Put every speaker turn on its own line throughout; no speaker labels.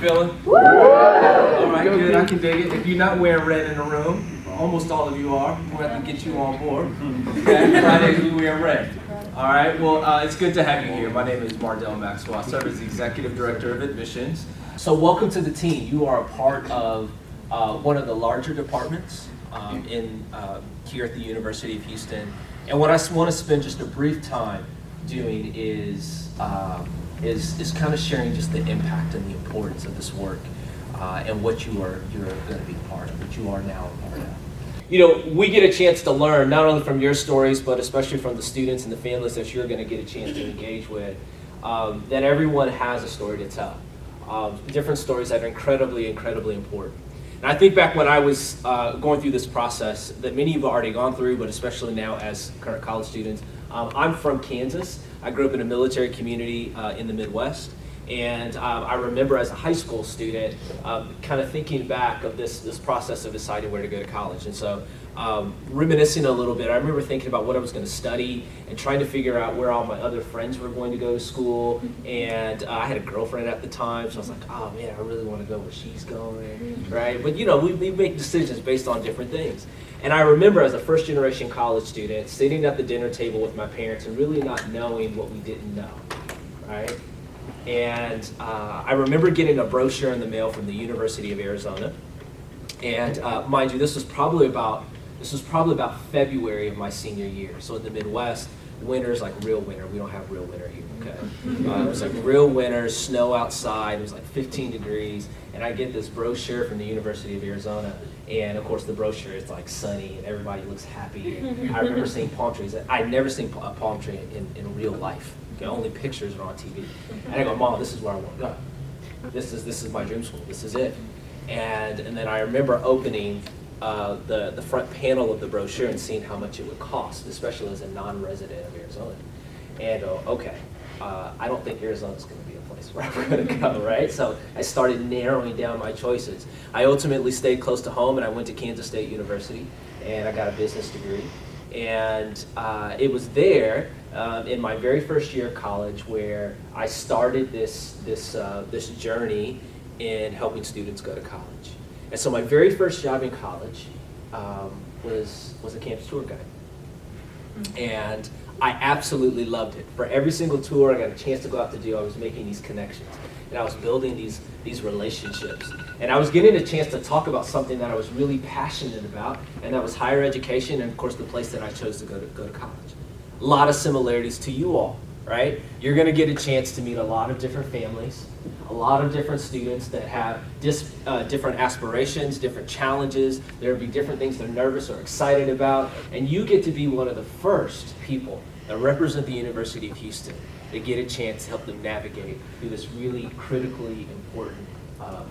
feeling? All right, good. I can dig it. If you're not wearing red in the room, almost all of you are. We'll have to get you on board. Okay, Fridays we wear red. All right, well, it's good to have you here. My name is Mardell Maxwell. I serve as the Executive Director of Admissions. So welcome to the team. You are a part of one of the larger departments here at the University of Houston. And what I want to spend just a brief time doing is kind of sharing just the impact and the importance of this work and what you're going to be a part of, what you are now a part of. You know, we get a chance to learn not only from your stories, but especially from the students and the families that you're going to get a chance to engage with, that everyone has a story to tell. Different stories that are incredibly, incredibly important. And I think back when I was going through this process that many of you have already gone through, but especially now as current college students. I'm from Kansas. I grew up in a military community in the Midwest. And I remember as a high school student kind of thinking back of this process of deciding where to go to college. And so reminiscing a little bit, I remember thinking about what I was going to study and trying to figure out where all my other friends were going to go to school. And I had a girlfriend at the time, so I was like, oh man, I really want to go where she's going, right? But you know, we make decisions based on different things. And I remember as a first generation college student sitting at the dinner table with my parents and really not knowing what we didn't know, right? And I remember getting a brochure in the mail from the University of Arizona. And mind you, this was probably about February of my senior year. So in the Midwest, winter's like real winter. We don't have real winter here, okay? It was like real winter, snow outside. It was like 15 degrees. And I get this brochure from the University of Arizona. And of course the brochure is like sunny and everybody looks happy. And I remember seeing palm trees. I'd never seen a palm tree in real life. Okay, only pictures are on TV. And I go, Mom, this is where I want to go. This is my dream school. This is it. And then I remember opening the front panel of the brochure and seeing how much it would cost, especially as a non-resident of Arizona. And okay, I don't think Arizona's going to be a place where I'm going to go, right? So I started narrowing down my choices. I ultimately stayed close to home and I went to Kansas State University and I got a business degree. And it was there in my very first year of college where I started this journey in helping students go to college. And so my very first job in college was a campus tour guide. And I absolutely loved it. For every single tour I got a chance to go out to do, I was making these connections. And I was building these relationships. And I was getting a chance to talk about something that I was really passionate about, and that was higher education and of course the place that I chose to go to college. A lot of similarities to you all, right? You're gonna get a chance to meet a lot of different families, a lot of different students that have different aspirations, different challenges. There'll be different things they're nervous or excited about, and you get to be one of the first people that represent the University of Houston that get a chance to help them navigate through this really critically important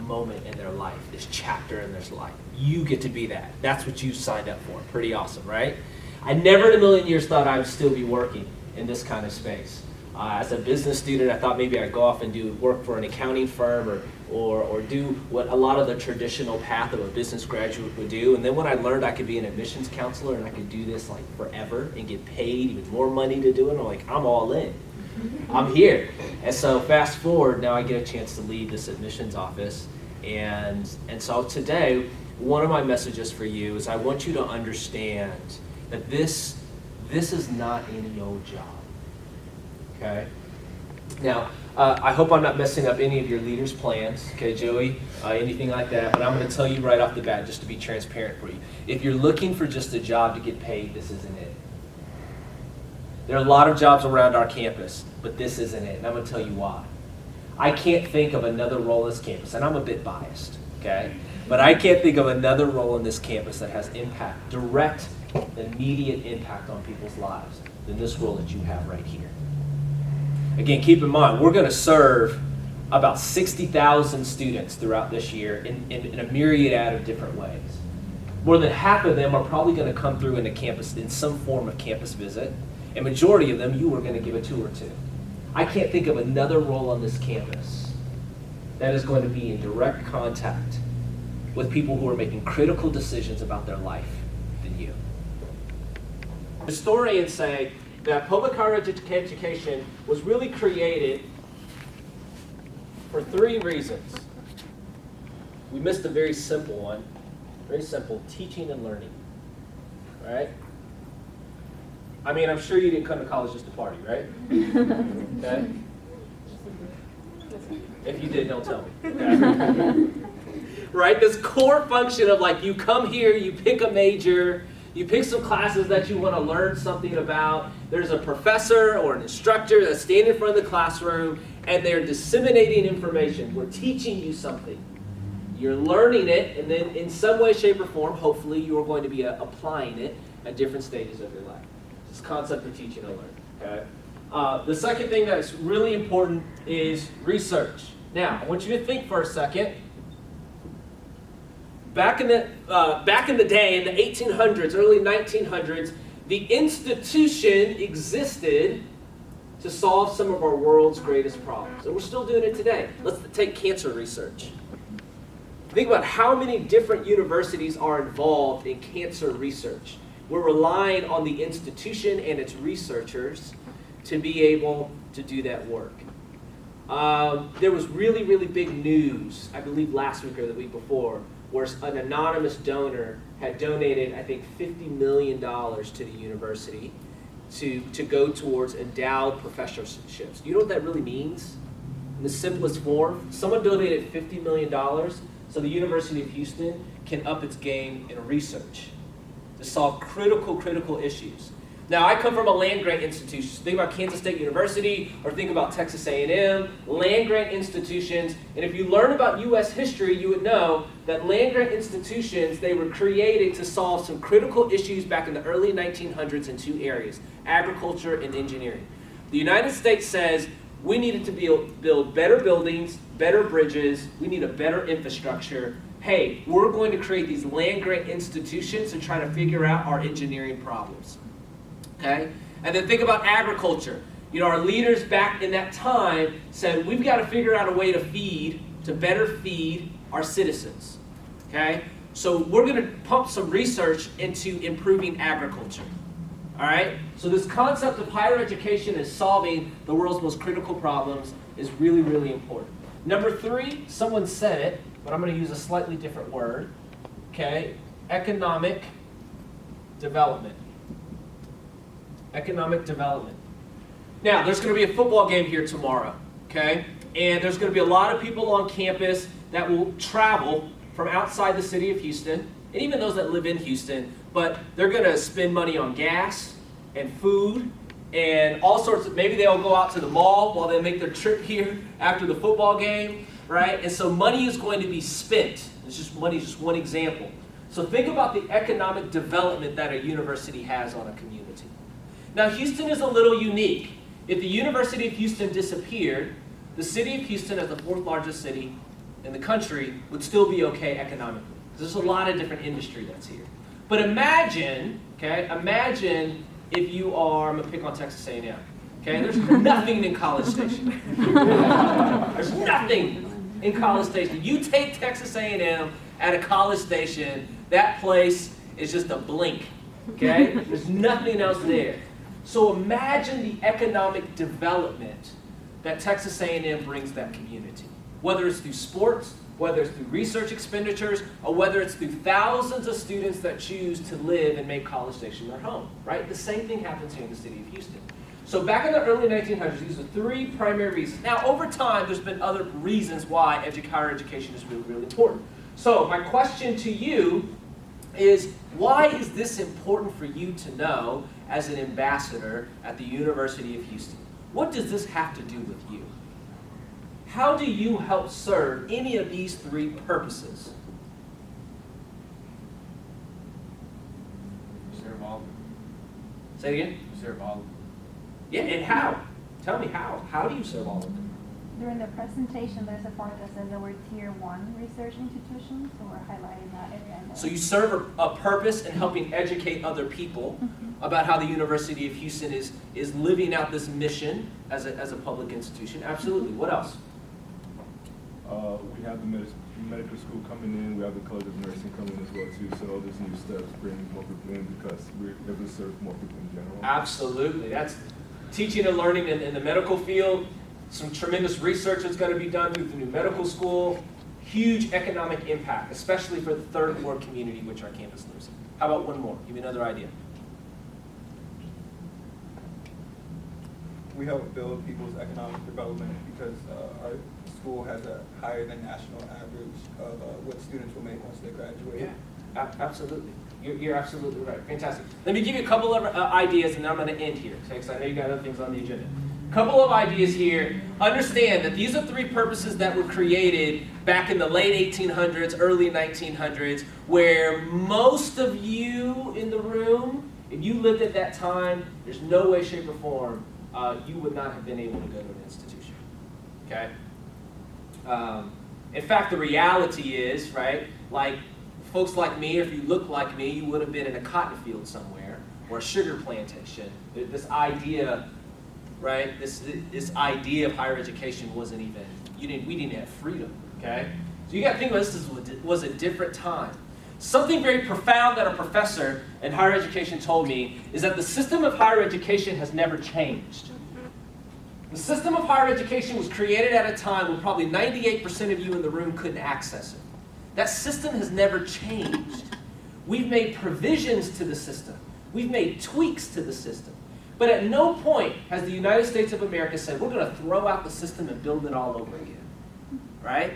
moment in their life, this chapter in their life. You get to be that. That's what you signed up for. Pretty awesome, right? I never in a million years thought I would still be working in this kind of space. As a business student, I thought maybe I'd go off and do work for an accounting firm or do what a lot of the traditional path of a business graduate would do. And then when I learned I could be an admissions counselor and I could do this like forever and get paid even more money to do it, I'm like, I'm all in. I'm here. And so fast forward, now I get a chance to lead this admissions office. And so today, one of my messages for you is I want you to understand that this is not any old job. Okay? Now, I hope I'm not messing up any of your leaders' plans, okay, Joey, anything like that, but I'm going to tell you right off the bat, just to be transparent for you. If you're looking for just a job to get paid, this isn't it. There are a lot of jobs around our campus, but this isn't it, and I'm going to tell you why. I can't think of another role on this campus, and I'm a bit biased, okay? But I can't think of another role on this campus that has impact, direct, immediate impact on people's lives than this role that you have right here. Again, keep in mind, we're going to serve about 60,000 students throughout this year in a myriad of different ways. More than half of them are probably going to come through into campus in some form of campus visit. A majority of them you are going to give a tour to. I can't think of another role on this campus that is going to be in direct contact with people who are making critical decisions about their life than you. Historians say that public higher education was really created for three reasons. we missed a very simple one. Very simple, teaching and learning. All right? I mean, I'm sure you didn't come to college just to party, right? Okay? If you did, don't tell me. Okay? Right? This core function of like, you come here, you pick a major, you pick some classes that you want to learn something about. There's a professor or an instructor that's standing in front of the classroom, and they're disseminating information. We're teaching you something. You're learning it, and then in some way, shape, or form, hopefully you're going to be applying it at different stages of your life. This concept of teaching and learning. Okay? The second thing that's really important is research. Now, I want you to think for a second. Back in the day, in the 1800s, early 1900s, the institution existed to solve some of our world's greatest problems. And we're still doing it today. Let's take cancer research. Think about how many different universities are involved in cancer research. We're relying on the institution and its researchers to be able to do that work. There was really, really big news, I believe last week or the week before, where an anonymous donor had donated, I think, $50 million to the university to go towards endowed professorships. Do you know what that really means? In the simplest form, someone donated $50 million so the University of Houston can up its game in research to solve critical issues. Now, I come from a land-grant institution. So think about Kansas State University or think about Texas A&M, land-grant institutions. And if you learn about U.S. history, you would know that land-grant institutions, they were created to solve some critical issues back in the early 1900s in two areas, agriculture and engineering. The United States says we needed to build better buildings, better bridges, we need a better infrastructure. Hey, we're going to create these land-grant institutions to try to figure out our engineering problems. Okay? And then think about agriculture. You know, our leaders back in that time said, we've got to figure out a way to better feed our citizens. Okay? So we're going to pump some research into improving agriculture. All right? So this concept of higher education and solving the world's most critical problems is really, really important. Number 3, someone said it, but I'm going to use a slightly different word. Okay? Economic development. Economic development. Now, there's going to be a football game here tomorrow, okay? And there's going to be a lot of people on campus that will travel from outside the city of Houston, and even those that live in Houston, but they're going to spend money on gas and food and all sorts of, maybe they'll go out to the mall while they make their trip here after the football game, right? And so money is going to be spent. Money is just one example. So think about the economic development that a university has on a community. Now, Houston is a little unique. If the University of Houston disappeared, the city of Houston, as the 4th largest city in the country, would still be okay economically. There's a lot of different industry that's here. But imagine, imagine if you are, I'm going to pick on Texas A&M. Okay, there's nothing in College Station. There's nothing in College Station. You take Texas A&M at a College Station, that place is just a blink. Okay, there's nothing else there. So imagine the economic development that Texas A&M brings that community. Whether it's through sports, whether it's through research expenditures, or whether it's through thousands of students that choose to live and make College Station their home, right? The same thing happens here in the city of Houston. So back in the early 1900s, these are 3 primary reasons. Now, over time, there's been other reasons why higher education is really, really important. So my question to you is, why is this important for you to know as an ambassador at the University of Houston? What does this have to do with you? How do you help serve any of these 3 purposes?
Serve all of them.
Say it again?
Serve all of them.
Yeah, and how? Tell me how. How do you serve all of them?
During the presentation, there's a point that says that we're Tier 1 research institution, so we're highlighting that area.
So you serve a purpose in helping educate other people about how the University of Houston is living out this mission as a public institution. Absolutely. What else?
We have the medical school coming in. We have the College of Nursing coming in as well too. So all these new steps bring more people in because we're able to serve more people in general.
Absolutely. That's teaching and learning in the medical field. Some tremendous research that's going to be done through the new medical school. huge economic impact, especially for the third ward community which our campus lives in. How about one more? Give me another idea.
We help build people's economic development because our school has a higher than national average of what students will make once they graduate.
Yeah, absolutely. You're absolutely right. Fantastic. Let me give you a couple of ideas, and then I'm going to end here, because I know you got other things on the agenda. Couple of ideas here. Understand that these are three purposes that were created back in the late 1800s, early 1900s, where most of you in the room, if you lived at that time, there's no way, shape, or form you would not have been able to go to an institution. Okay? In fact, the reality is, right, like folks like me, if you look like me, you would have been in a cotton field somewhere or a sugar plantation. This idea, right, this idea of higher education wasn't even, we didn't have freedom, okay? So you got to think about this was a different time. Something very profound that a professor in higher education told me is that the system of higher education has never changed. The system of higher education was created at a time when probably 98% of you in the room couldn't access it. That system has never changed. We've made provisions to the system. We've made tweaks to the system. But at no point has the United States of America said, we're going to throw out the system and build it all over again. Right?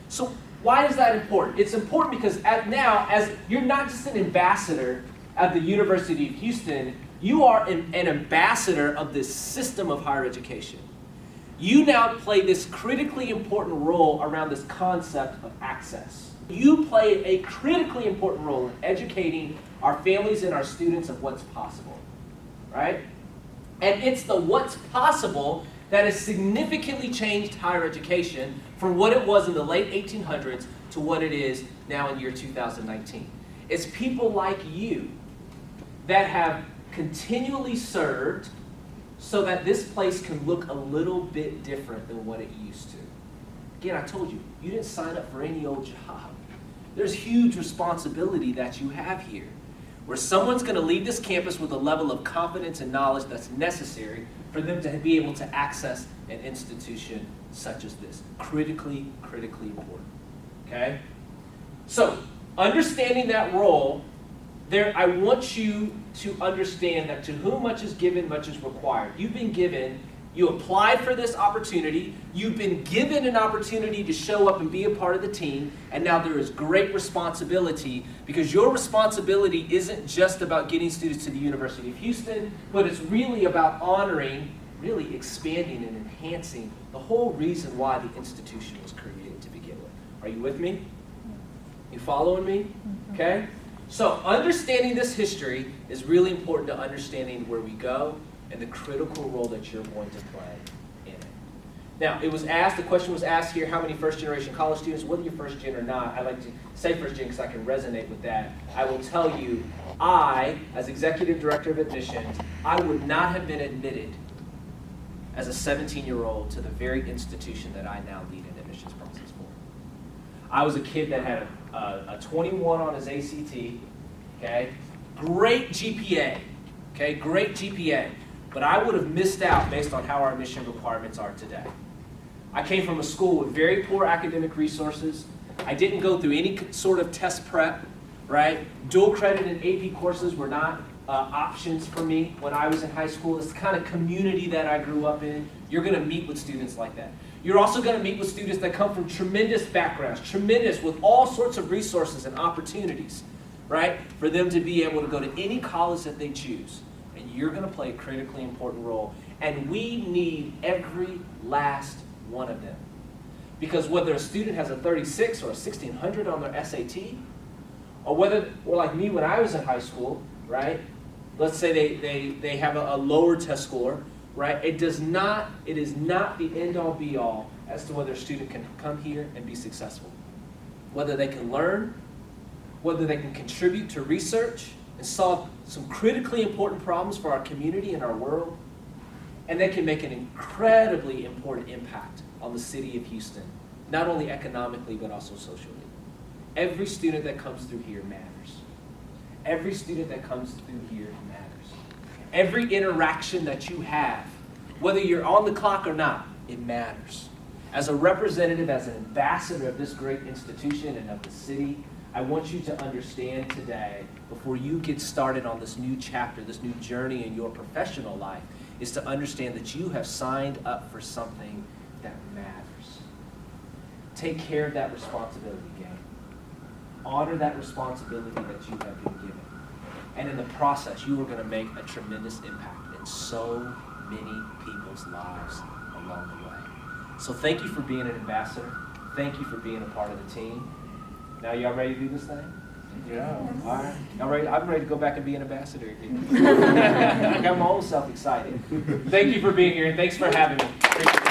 So why is that important? It's important because now, as you're not just an ambassador at the University of Houston, you are an ambassador of this system of higher education. You now play this critically important role around this concept of access. You play a critically important role in educating our families and our students of what's possible, right? And it's the what's possible that has significantly changed higher education from what it was in the late 1800s to what it is now in year 2019. It's people like you that have continually served so that this place can look a little bit different than what it used to. Again, I told you, you didn't sign up for any old job. There's huge responsibility that you have here, where someone's going to leave this campus with a level of confidence and knowledge that's necessary for them to be able to access an institution such as this. Critically, critically important. Okay? So, understanding that role, I want you to understand that to whom much is given, much is required. You've been given, you applied for this opportunity, you've been given an opportunity to show up and be a part of the team, and now there is great responsibility because your responsibility isn't just about getting students to the University of Houston, but it's really about honoring, really expanding and enhancing the whole reason why the institution was created to begin with. Are you with me? You following me? Okay? So understanding this history is really important to understanding where we go and the critical role that you're going to play in it. Now, the question was asked here, how many first-generation college students, whether you're first-gen or not, I like to say first-gen because I can resonate with that. I will tell you, as Executive Director of Admissions, I would not have been admitted as a 17-year-old to the very institution that I now lead an admissions process for. I was a kid that had a 21 on his ACT, okay? Great GPA, okay? Great GPA. But I would have missed out based on how our admission requirements are today. I came from a school with very poor academic resources. I didn't go through any sort of test prep, right? Dual credit and AP courses were not options for me when I was in high school. It's the kind of community that I grew up in. You're going to meet with students like that. You're also going to meet with students that come from tremendous backgrounds, tremendous with all sorts of resources and opportunities, right? For them to be able to go to any college that they choose. And you're going to play a critically important role. And we need every last one of them. Because whether a student has a 36 or a 1600 on their SAT, or whether, or like me when I was in high school, right? Let's say they have a lower test score, right? It is not the end-all be-all as to whether a student can come here and be successful. Whether they can learn, whether they can contribute to research and solve some critically important problems for our community and our world, and they can make an incredibly important impact on the city of Houston, not only economically but also socially. Every student that comes through here matters. Every student that comes through here matters. Every interaction that you have, whether you're on the clock or not, it matters. As a representative, as an ambassador of this great institution and of the city, I want you to understand today, before you get started on this new chapter, this new journey in your professional life, is to understand that you have signed up for something that matters. Take care of that responsibility, gang. Honor that responsibility that you have been given. And in the process, you are going to make a tremendous impact in so many people's lives along the way. So thank you for being an ambassador. Thank you for being a part of the team. Now y'all ready to do this thing?
Yeah.
All right. Y'all ready? I'm ready to go back and be an ambassador again. I got my own self excited. Thank you for being here, and thanks for having me. Appreciate it.